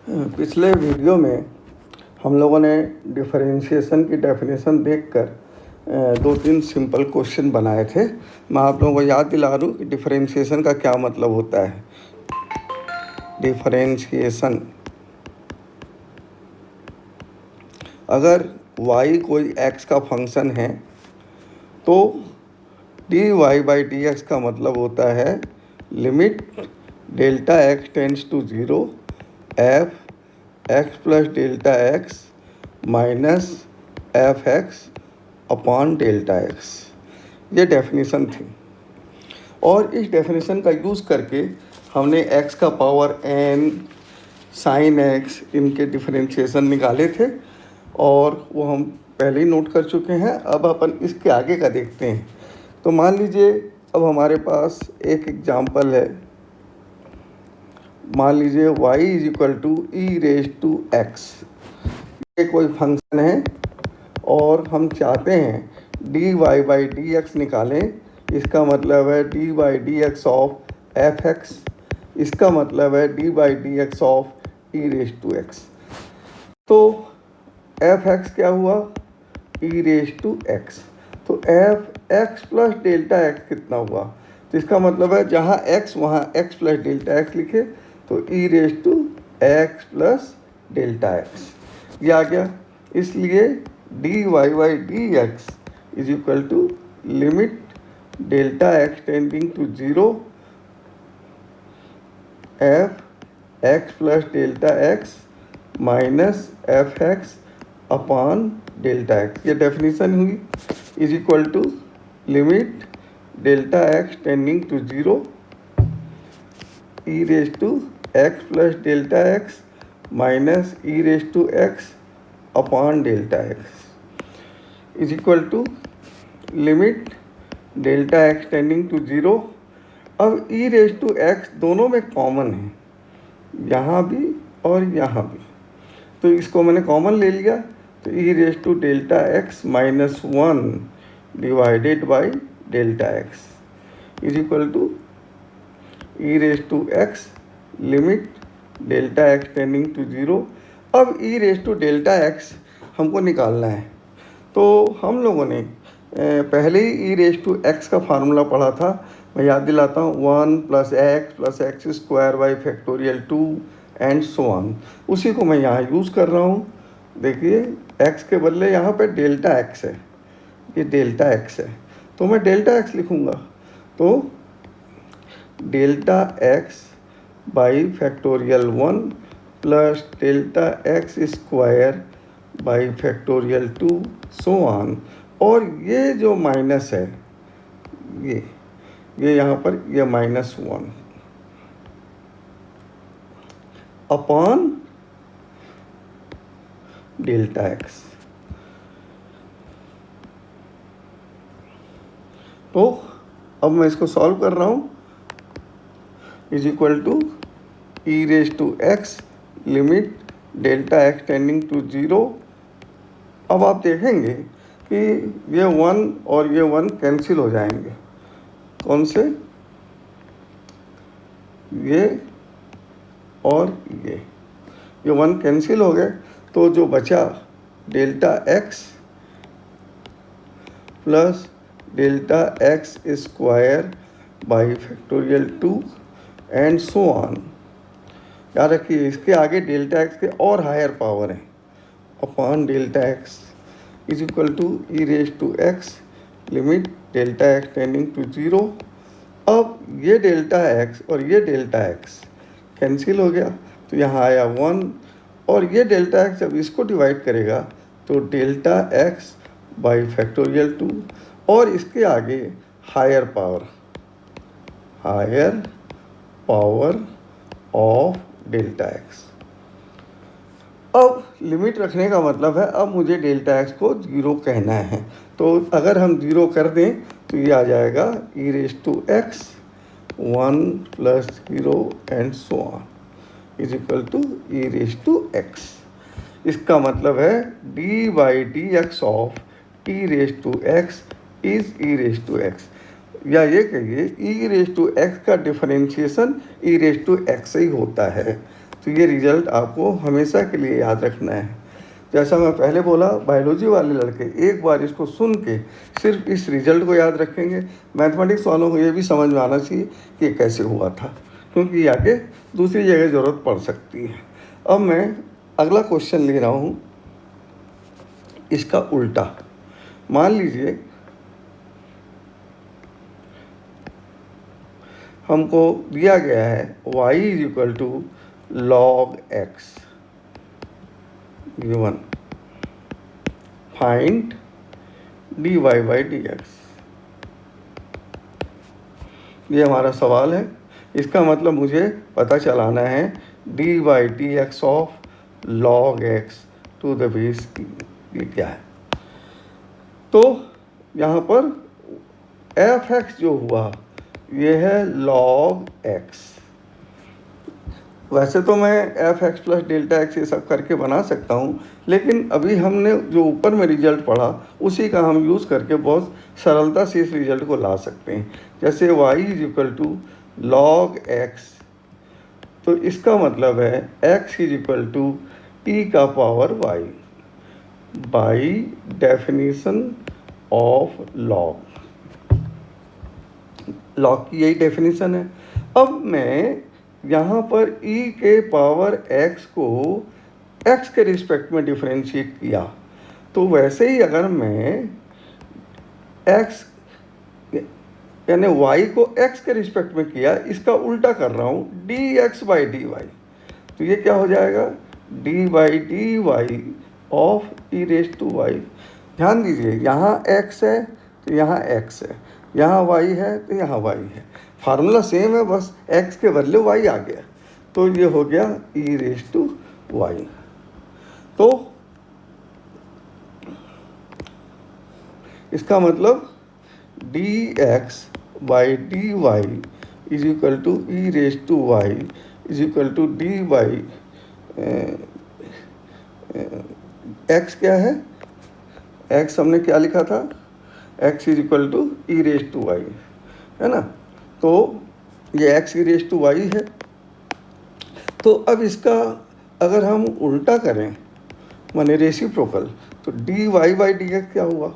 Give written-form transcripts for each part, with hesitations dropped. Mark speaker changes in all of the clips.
Speaker 1: पिछले वीडियो में हम लोगों ने डिफरेंशिएशन की डेफिनेशन देखकर दो तीन सिंपल क्वेश्चन बनाए थे। मैं आप लोगों को याद दिला दूँ कि डिफरेंशिएशन का क्या मतलब होता है। डिफरेंशिएशन, अगर y कोई x का फंक्शन है तो dy बाई डी एक्स का मतलब होता है limit delta x tends to zero f x plus delta x minus f x upon delta x. ये डेफिनेशन थी और इस डेफिनेशन का यूज़ करके हमने x का पावर n साइन x इनके डिफरेंशिएशन निकाले थे और वो हम पहले ही नोट कर चुके हैं। अब अपन इसके आगे का देखते हैं। तो मान लीजिए अब हमारे पास एक एग्जाम्पल है। मान लीजिए y is equal to e raise to x, ये कोई फंक्शन है और हम चाहते हैं d y by d x निकालें। इसका मतलब है d by d x of f x, इसका मतलब है d by d x of e raise to x. तो एफ एक्स क्या हुआ, ई रेज टू एक्स। तो f x plus delta x कितना हुआ, तो इसका मतलब है जहाँ एक्स वहाँ एक्स प्लस डेल्टा एक्स लिखे तो e raise to x plus delta x ये आ गया। इसलिए d y by d x is equal to limit delta x tending to zero f x plus delta x minus f x upon delta x, ये definition हुई। Is equal to limit delta x tending to zero e raise to x plus delta x minus e raise to x upon delta x is equal to limit delta x tending to zero. अब e raise to x दोनों में common है, यहाँ भी और यहाँ भी, तो इसको मैंने कॉमन ले लिया तो e raise to delta x minus one divided by delta x is equal to e raise to x limit delta x tending to zero. अब e raise to delta x हमको निकालना है। तो हम लोगों ने पहले ही ई रेज टू एक्स का फार्मूला पढ़ा था, मैं याद दिलाता हूँ, one plus x square by factorial two and so on. उसी को मैं यहाँ यूज़ कर रहा हूँ। देखिए x के बदले यहाँ पे डेल्टा x है, ये डेल्टा x है तो मैं डेल्टा x लिखूँगा। तो delta x by factorial one plus delta x square by factorial two so on. और ये जो माइनस है ये यहाँ पर ये minus one upon delta x. तो अब मैं इसको सॉल्व कर रहा हूँ। Is equal to e raise to x limit delta x tending to zero. अब आप देखेंगे कि ये वन और ये वन कैंसिल हो जाएंगे। कौन से, ये और ये वन कैंसिल हो गए तो जो बचा delta x plus delta x square by factorial two and so on. याद रखिए इसके आगे डेल्टा एक्स के और हायर पावर है upon delta x is equal to e raise to x limit delta x tending to zero. अब ये delta x और ये डेल्टा एक्स कैंसिल हो गया तो यहाँ आया वन और ये डेल्टा एक्स जब इसको डिवाइड करेगा तो delta x by factorial two और इसके आगे higher power of delta x. अब लिमिट रखने का मतलब है अब मुझे डेल्टा एक्स को ज़ीरो कहना है। तो अगर हम ज़ीरो कर दें तो ये आ जाएगा e raise to x one plus zero and so on is equal to e raise to x. इसका मतलब है d by d x of e raise to x is e raise to x, या ये कहिए e raise to x का differentiation e raise to x ही होता है। तो ये रिजल्ट आपको हमेशा के लिए याद रखना है। जैसा मैं पहले बोला, बायोलॉजी वाले लड़के एक बार इसको सुन के सिर्फ इस रिजल्ट को याद रखेंगे, मैथमेटिक्स वालों को ये भी समझ में आना चाहिए कि ये कैसे हुआ था, क्योंकि ये आगे दूसरी जगह ज़रूरत पड़ सकती है। अब मैं अगला क्वेश्चन ले रहा हूँ, इसका उल्टा। मान लीजिए हमको दिया गया है y is equal to log x given, find dy by dx। ये हमारा सवाल है। इसका मतलब मुझे पता चलाना है dy by dx of log x to the base ये क्या है। तो यहाँ पर f(x) जो हुआ ये है log x। वैसे तो मैं f(x) प्लस डेल्टा x ये सब करके बना सकता हूँ, लेकिन अभी हमने जो ऊपर में रिजल्ट पढ़ा उसी का हम यूज़ करके बहुत सरलता से इस रिजल्ट को ला सकते हैं। जैसे y is equal to log x, तो इसका मतलब है x is equal to e का power y by definition of log। Log की यही डेफिनेशन है। अब मैं यहाँ पर e के पावर x को x के रिस्पेक्ट में डिफरेंशिएट किया, तो वैसे ही अगर मैं x यानी y को x के रिस्पेक्ट में किया, इसका उल्टा कर रहा हूँ dx बाई dy, तो ये क्या हो जाएगा d by d y of e raise to y। ध्यान दीजिए, यहाँ x है तो यहाँ x है, यहाँ y है तो यहाँ y है। फार्मूला सेम है, बस x के बदले y आ गया, तो ये हो गया e रेज टू y। तो इसका मतलब dx by d y is equal to e raise to y is equal to d by x क्या है, x हमने क्या लिखा था, x is equal to e raise to y, है ना। तो ये x e raise to y है। तो अब इसका अगर हम उल्टा करें माने रेसिप्रोकल, तो d y by d x क्या हुआ,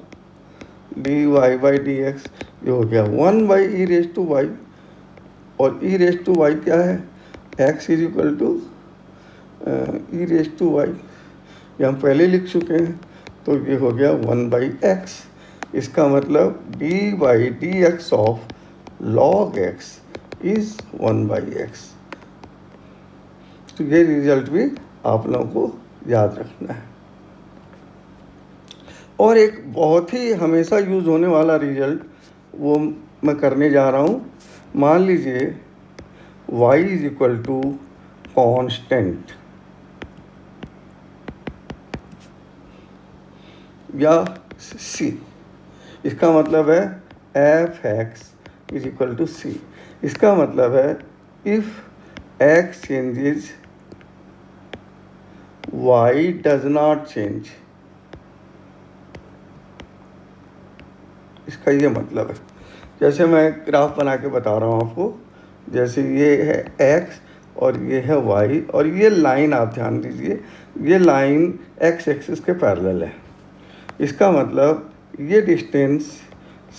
Speaker 1: d y by d x ये हो गया 1 by e raise to y, और ई रेज टू वाई क्या है, x is equal to e raise to y, ये हम पहले लिख चुके हैं, तो ये हो गया 1 बाई एक्स। इसका मतलब d by d x of log x is 1 by x. तो ये रिजल्ट भी आप लोगों को याद रखना है। और एक बहुत ही हमेशा यूज़ होने वाला रिजल्ट वो मैं करने जा रहा हूँ। मान लीजिए y is equal to constant या c, इसका मतलब है f(x) is equal to c। इसका मतलब है if x changes y does not change, इसका ये मतलब है। जैसे मैं ग्राफ बना के बता रहा हूँ आपको, जैसे ये है x और ये है y, और ये लाइन आप ध्यान दीजिए, ये लाइन x एक्सिस के पैरेलल है। इसका मतलब ये डिस्टेंस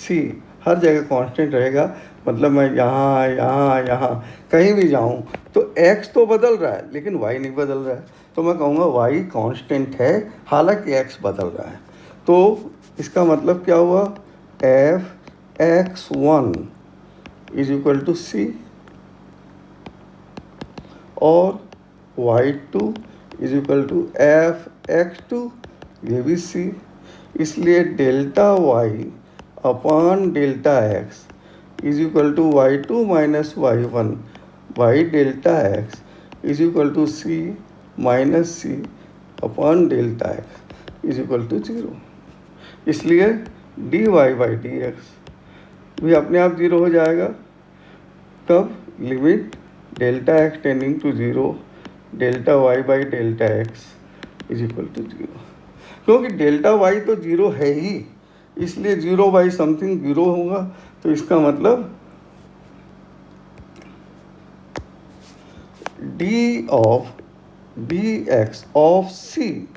Speaker 1: c हर जगह कांस्टेंट रहेगा, मतलब मैं यहाँ यहाँ यहाँ कहीं भी जाऊँ तो x तो बदल रहा है लेकिन y नहीं बदल रहा है, तो मैं कहूँगा y कांस्टेंट है हालांकि x बदल रहा है। तो इसका मतलब क्या हुआ, f(x1) is equal to c और y2 is equal to f(x2), ये भी c। इसलिए delta y upon delta x is equal to y2 minus y1 by delta x is equal to c minus c upon delta x is equal to 0। इसलिए dy by d x भी अपने आप 0 हो जाएगा। तब limit delta x tending to 0 delta y by delta x is equal to 0। क्योंकि delta y तो 0 है ही, इसलिए 0 बाई समथिंग 0 होगा। तो इसका मतलब d of dx of c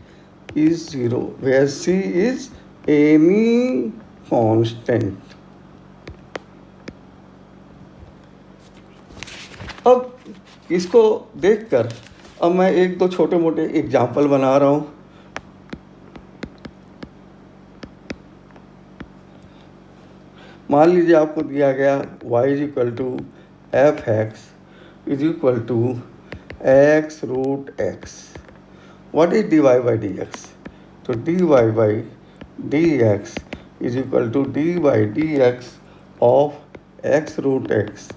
Speaker 1: is 0 where c is any constant. अब इसको देखकर अब मैं एक दो छोटे मोटे एग्जाम्पल बना रहा हूँ। मान लीजिए आपको दिया गया y is equal to f x is equal to x root x. What is d y by d x? तो d y by d x is equal to d by d x of x root x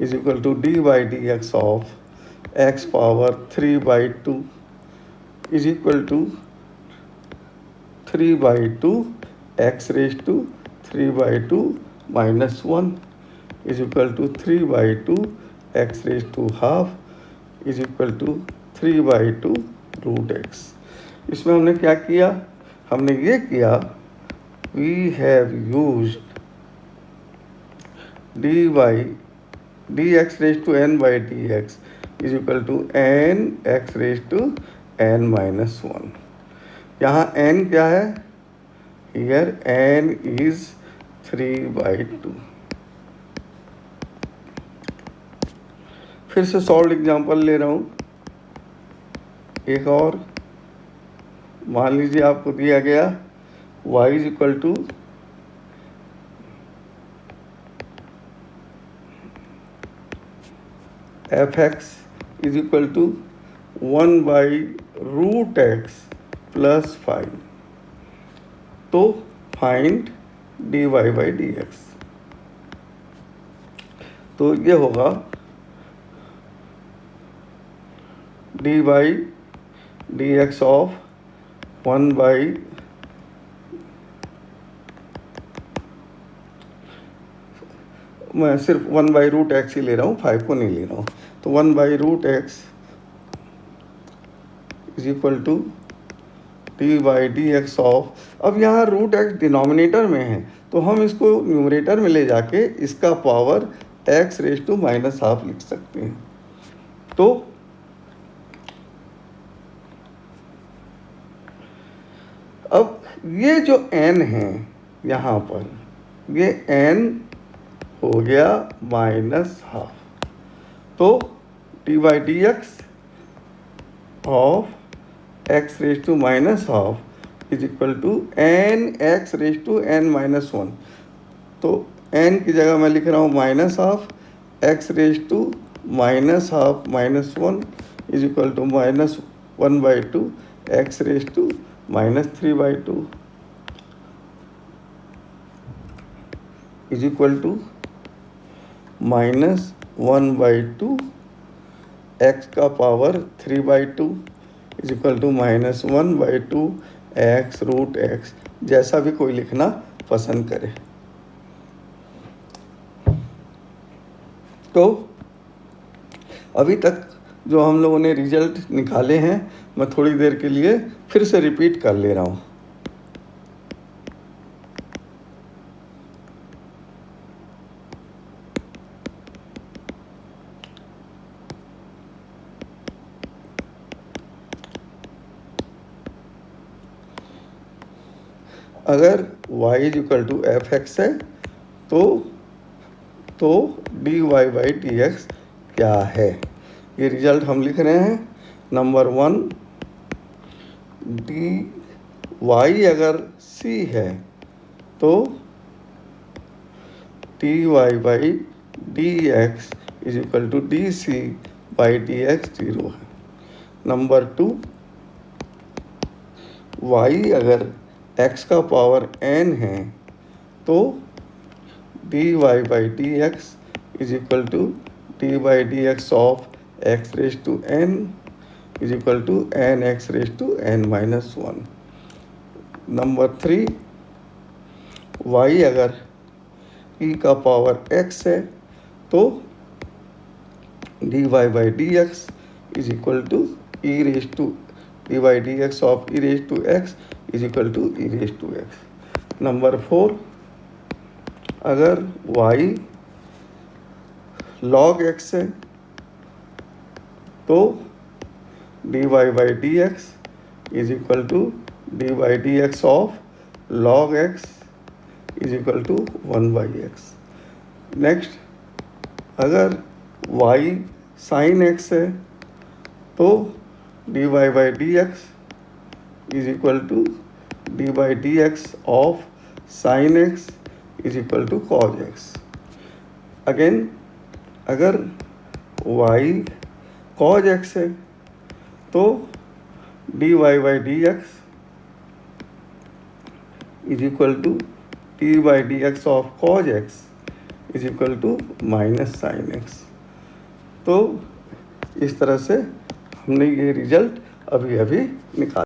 Speaker 1: is equal to d by d x of x power 3/2 is equal to 3/2 x raise to 3/2 minus 1 is equal to 3/2 x raised to half is equal to 3/2 root x। इसमें हमने क्या किया? हमने ये किया we have used dx raised to n by dx is equal to n x raised to n minus 1। यहाँ n क्या है? Here n is 3/2। फिर से सॉल्व एग्जांपल ले रहा हूँ एक और। मान लीजिए आपको दिया गया y is equal to f x is equal to 1/√x plus 5। तो find dy by d x. तो ये होगा d by d x of 1 by मैं सिर्फ 1/√x ही ले रहा हूँ, 5 को नहीं ले रहा हूँ। तो 1/√x is equal to d by d x of, अब यहाँ √x डिनोमिनेटर में है तो हम इसको न्यूमरेटर में ले जाके इसका पावर x रेज टू -12 लिख सकते हैं। तो अब ये जो n है यहाँ पर, ये n हो गया -12। तो d by d x of x raise to -12 is equal to n x raise to n minus 1। तो n की जगह मैं लिख रहा हूँ -12 x raise to -12 minus 1 is equal to -1/2 x raise to -3/2 is equal to -1/2 x का power 3/2 is equal to -1/2 x root x, जैसा भी कोई लिखना पसंद करे। तो अभी तक जो हम लोगों ने रिजल्ट निकाले हैं मैं थोड़ी देर के लिए फिर से रिपीट कर ले रहा हूँ। अगर y is equal to f x है तो d y by d x क्या है, ये रिजल्ट हम लिख रहे हैं। नंबर 1, डी वाई अगर c है तो d y by d x is equal to d c by d x 0 है। नंबर 2, y अगर x का पावर n है तो d y by d x is equal to d by d x of x raise to n is equal to n x raise to n minus 1। Number 3, y अगर e का power x है तो d y by d x is equal to e raise to d by d x of e raise to x is equal to e raise to x. Number 4, अगर y log x है तो d y by d x is equal to d by d x of log x is equal to 1/x। Next, अगर y sine x है तो d y by d x is equal to d by d x of sine x is equal to cos x. Again, अगर y cos x है तो d y by d x is equal to d by d x of cos x is equal to minus sine x. तो इस तरह से हमने ये result अभी अभी निकाला।